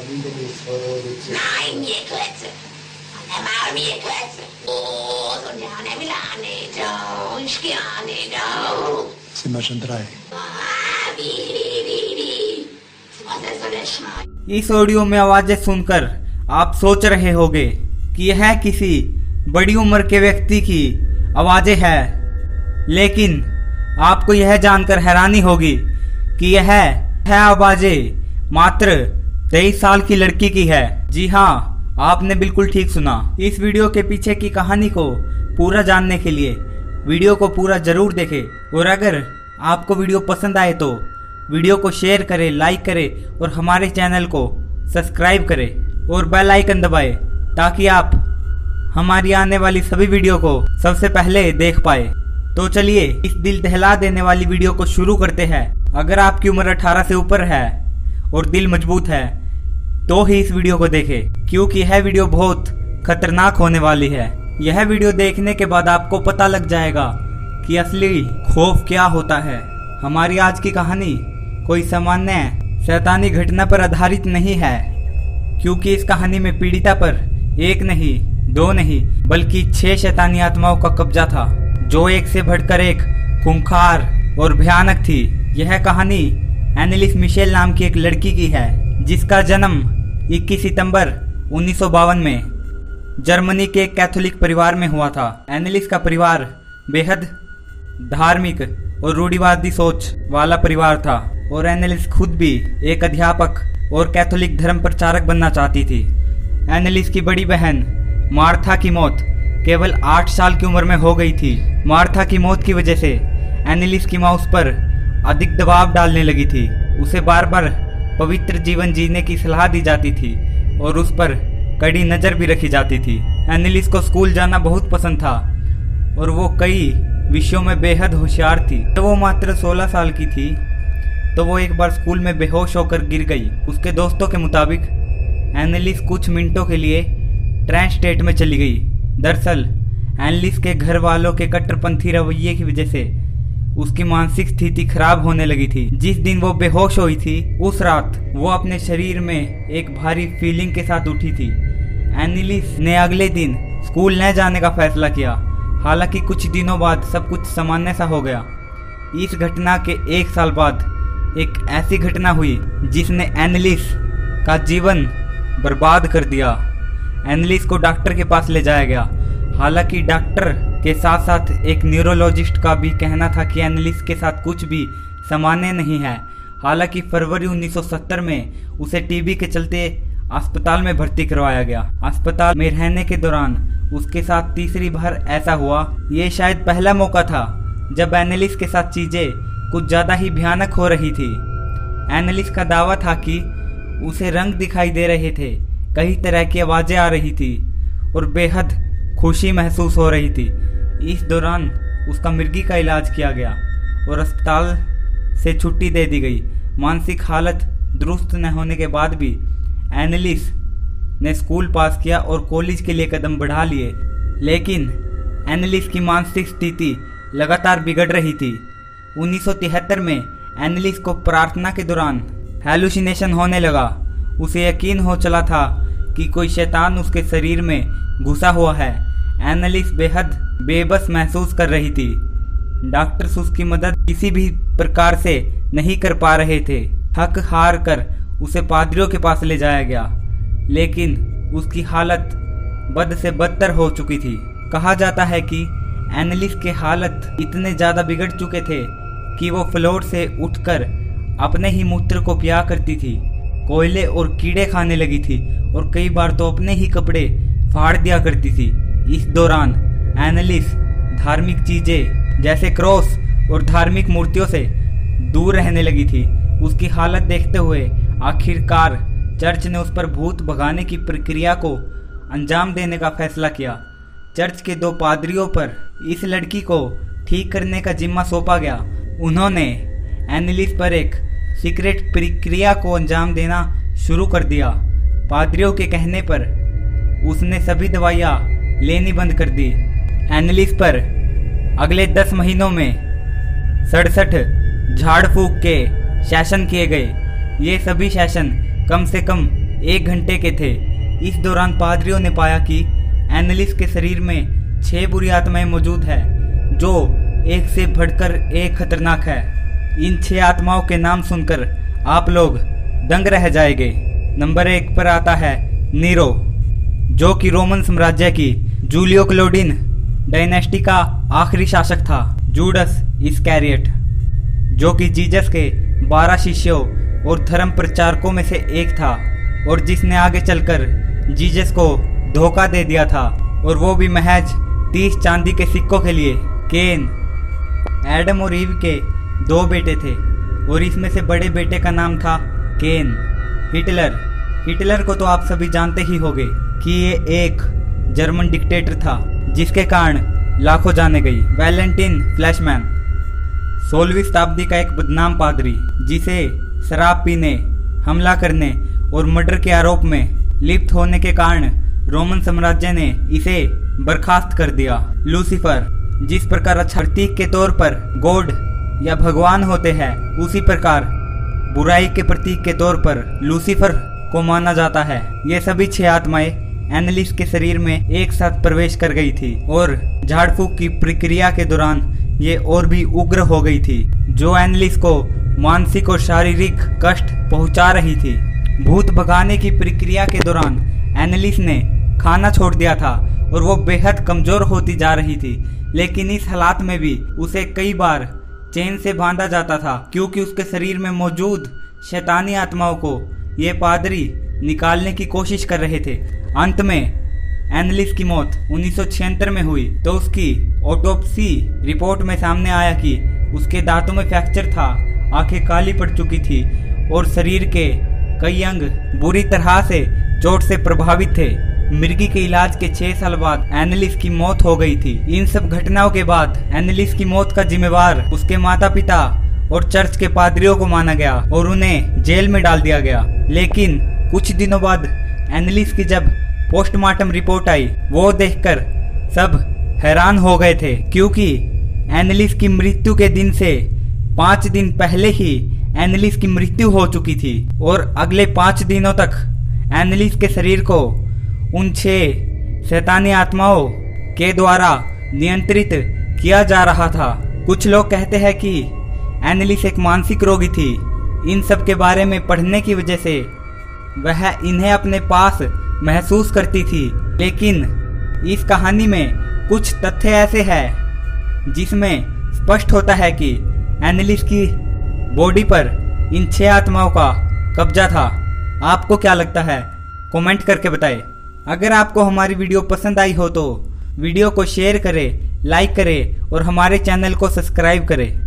Nein, mir Klötze. Einmal mir Klötze. Oh, so gerne Milane, do, ich gerne, do. Zimmer schon 3. इस audio में आवाजें सुनकर आप सोच रहे होंगे कि यह किसी बड़ी उम्र के व्यक्ति की आवाजें हैं, लेकिन आपको यह जानकर हैरानी होगी कि यह आवाजें मात्र 23 साल की लड़की की है। जी हाँ, आपने बिल्कुल ठीक सुना। इस वीडियो के पीछे की कहानी को पूरा जानने के लिए वीडियो को पूरा जरूर देखें और अगर आपको वीडियो पसंद आए तो वीडियो को शेयर करें, लाइक करें और हमारे चैनल को सब्सक्राइब करें और बेल आइकन दबाएं ताकि आप हमारी आने वाली सभी वीडियो को सबसे पहले देख पाए। तो चलिए इस दिल दहला देने वाली वीडियो को शुरू करते हैं। अगर आपकी उम्र 18 से ऊपर है और दिल मजबूत है तो ही इस वीडियो को देखें, क्योंकि यह वीडियो बहुत खतरनाक होने वाली है। यह वीडियो देखने के बाद आपको पता लग जाएगा कि असली खौफ क्या होता है। हमारी आज की कहानी कोई सामान्य शैतानी घटना पर आधारित नहीं है, क्योंकि इस कहानी में पीड़िता पर 1 नहीं 2 नहीं बल्कि 6 शैतानी आत्माओं का कब्जा था, जो एक से बढ़कर एक खूंखार और भयानक थी। यह कहानी एनेलिस मिशेल नाम की एक लड़की की है, जिसका जन्म 21 सितंबर 1952 में जर्मनी के एक कैथोलिक परिवार में हुआ था। एनेलिस का परिवार बेहद धार्मिक और रूढ़िवादी सोच वाला परिवार था और एनेलिस खुद भी एक अध्यापक और कैथोलिक धर्म प्रचारक बनना चाहती थी। एनेलिस की बड़ी बहन मार्था की मौत केवल 8 साल की उम्र में हो गई थी। मार्था की मौत की वजह से एनेलिस की माँ उस पर अधिक दबाव डालने लगी थी। उसे बार बार पवित्र जीवन जीने की सलाह दी जाती थी और उस पर कड़ी नज़र भी रखी जाती थी। एनेलिस को स्कूल जाना बहुत पसंद था और वो कई विषयों में बेहद होशियार थी। जब वो मात्र 16 साल की थी तो वो एक बार स्कूल में बेहोश होकर गिर गई। उसके दोस्तों के मुताबिक एनेलिस कुछ मिनटों के लिए ट्रांस स्टेट में चली गई। दरअसल एनेलिस के घर वालों के कट्टरपंथी रवैये की वजह से उसकी मानसिक स्थिति खराब होने लगी थी। जिस दिन वो बेहोश हुई थी उस रात वो अपने शरीर में एक भारी फीलिंग के साथ उठी थी। एनेलिस ने अगले दिन स्कूल न जाने का फैसला किया। हालांकि कुछ दिनों बाद सब कुछ सामान्य सा हो गया। इस घटना के 1 साल बाद एक ऐसी घटना हुई जिसने एनेलिस का जीवन बर्बाद कर दिया। एनेलिस को डॉक्टर के पास ले जाया गया। हालांकि डॉक्टर के साथ साथ एक न्यूरोलॉजिस्ट का भी कहना था कि एनेलिस के साथ कुछ भी सामान्य नहीं है। हालांकि फरवरी 1970 में उसे टीबी के चलते अस्पताल में भर्ती करवाया गया। अस्पताल में रहने के दौरान उसके साथ तीसरी बार ऐसा हुआ। ये शायद पहला मौका था जब एनेलिस के साथ चीजें कुछ ज्यादा ही भयानक हो रही थी। एनेलिस का दावा था कि उसे रंग दिखाई दे रहे थे, कई तरह की आवाजें आ रही थी और बेहद खुशी महसूस हो रही थी। इस दौरान उसका मिर्गी का इलाज किया गया और अस्पताल से छुट्टी दे दी गई। मानसिक हालत दुरुस्त न होने के बाद भी एनेलिस ने स्कूल पास किया और कॉलेज के लिए कदम बढ़ा लिए, लेकिन एनेलिस की मानसिक स्थिति लगातार बिगड़ रही थी। 1973 में एनेलिस को प्रार्थना के दौरान हैलुसिनेशन होने लगा। उसे यकीन हो चला था कि कोई शैतान उसके शरीर में घुसा हुआ है। एनेलिस बेहद बेबस महसूस कर रही थी। डॉक्टर्स उसकी मदद किसी भी प्रकार से नहीं कर पा रहे थे। थक हार कर उसे पादरियों के पास ले जाया गया, लेकिन उसकी हालत बद से बदतर हो चुकी थी। कहा जाता है कि एनेलिस के हालत इतने ज्यादा बिगड़ चुके थे कि वो फ्लोर से उठकर अपने ही मूत्र को पिया करती थी, कोयले और कीड़े खाने लगी थी और कई बार तो अपने ही कपड़े फाड़ दिया करती थी। इस दौरान एनेलिस धार्मिक चीजें जैसे क्रॉस और धार्मिक मूर्तियों से दूर रहने लगी थी। उसकी हालत देखते हुए आखिरकार चर्च ने उस पर भूत भगाने की प्रक्रिया को अंजाम देने का फैसला किया। चर्च के 2 पादरियों पर इस लड़की को ठीक करने का जिम्मा सौंपा गया। उन्होंने एनेलिस पर एक सीक्रेट प्रक्रिया को अंजाम देना शुरू कर दिया। पादरियों के कहने पर उसने सभी दवाइयाँ लेनी बंद कर दी। एनेलिस पर अगले 10 महीनों में 67 झाड़ फूक के सेशन किए गए। ये सभी सेशन कम से कम 1 घंटे के थे। इस दौरान पादरियों ने पाया कि एनालिस के शरीर में 6 बुरी आत्माएं मौजूद है, जो एक से बढ़कर एक खतरनाक है। इन 6 आत्माओं के नाम सुनकर आप लोग दंग रह जाएंगे। नंबर 1 पर आता है नीरो, जो कि रोमन साम्राज्य की जूलियो क्लोडिन डायनेस्टी का आखिरी शासक था। जूडस इस्कैरियोट, जो कि जीसस के 12 शिष्यों और धर्म प्रचारकों में से एक था और जिसने आगे चलकर जीसस को धोखा दे दिया था, और वो भी महज 30 चांदी के सिक्कों के लिए। केन, एडम और ईव के 2 बेटे थे और इसमें से बड़े बेटे का नाम था केन। हिटलर को तो आप सभी जानते ही होंगे कि ये एक जर्मन डिक्टेटर था, जिसके कारण लाखों जाने गई। वैलेंटिन फ्लैशमैन, 16वीं शताब्दी का एक बदनाम पादरी, जिसे शराब पीने, हमला करने और मर्डर के आरोप में लिप्त होने के कारण रोमन साम्राज्य ने इसे बर्खास्त कर दिया। लूसीफर, जिस प्रकार प्रतीक के तौर पर गॉड या भगवान होते हैं, उसी प्रकार बुराई के प्रतीक के तौर पर लूसीफर को माना जाता है। ये सभी 6 आत्माएं एनालिस के शरीर में एक साथ प्रवेश कर गई थी और झाड़ फूक की प्रक्रिया के दौरान ये और भी उग्र हो गई थी, जो एनालिस को मानसिक और शारीरिक कष्ट पहुंचा रही थी। भूत भगाने की प्रक्रिया के दौरान एनालिस ने खाना छोड़ दिया था और वो बेहद कमजोर होती जा रही थी, लेकिन इस हालात में भी उसे कई बार चेन से बांधा जाता था, क्योंकि उसके शरीर में मौजूद शैतानी आत्माओं को ये पादरी निकालने की कोशिश कर रहे थे। अंत में एनालिस की मौत 1976 में हुई तो उसकी ऑटोप्सी रिपोर्ट में सामने आया कि उसके दांतों में फ्रैक्चर था, आंखें काली पड़ चुकी थी और शरीर के कई अंग बुरी तरह से चोट से प्रभावित थे। मिर्गी के इलाज के 6 साल बाद एनालिस की मौत हो गई थी। इन सब घटनाओं के बाद एनालिस की मौत का जिम्मेवार उसके माता पिता और चर्च के पादरियों को माना गया और उन्हें जेल में डाल दिया गया। लेकिन कुछ दिनों बाद एनालिस की जब पोस्टमार्टम रिपोर्ट आई, वो देखकर सब हैरान हो गए थे, क्योंकि एनालिस की मृत्यु के दिन से 5 दिन पहले ही एनालिस की मृत्यु हो चुकी थी और अगले 5 दिनों तक एनालिस के शरीर को उन 6 शैतानी आत्माओं के द्वारा नियंत्रित किया जा रहा था। कुछ लोग कहते हैं कि एनालिस एक मानसिक रोगी थी। इन सब के बारे में पढ़ने की वजह से वह इन्हें अपने पास महसूस करती थी, लेकिन इस कहानी में कुछ तथ्य ऐसे हैं जिसमें स्पष्ट होता है कि एनालिस की बॉडी पर इन 6 आत्माओं का कब्जा था। आपको क्या लगता है? कमेंट करके बताएं। अगर आपको हमारी वीडियो पसंद आई हो तो वीडियो को शेयर करें, लाइक करें और हमारे चैनल को सब्सक्राइब करें।